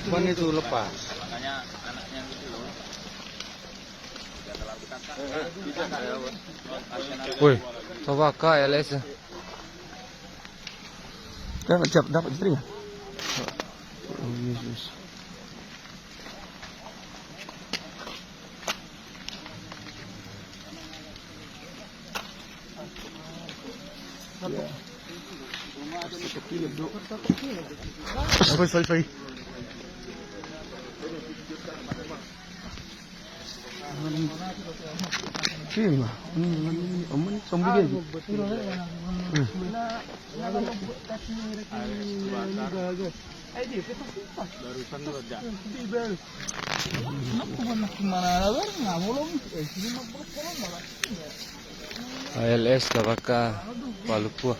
Ban itu lepas. Makanya anaknya gitu loh. Tidak terlalu dekat. Woi, coba kak LS. Dapat istrinya. Oh Yesus. Sorry. Sini mah, aman sambil dia. ALS kabaka Palupua.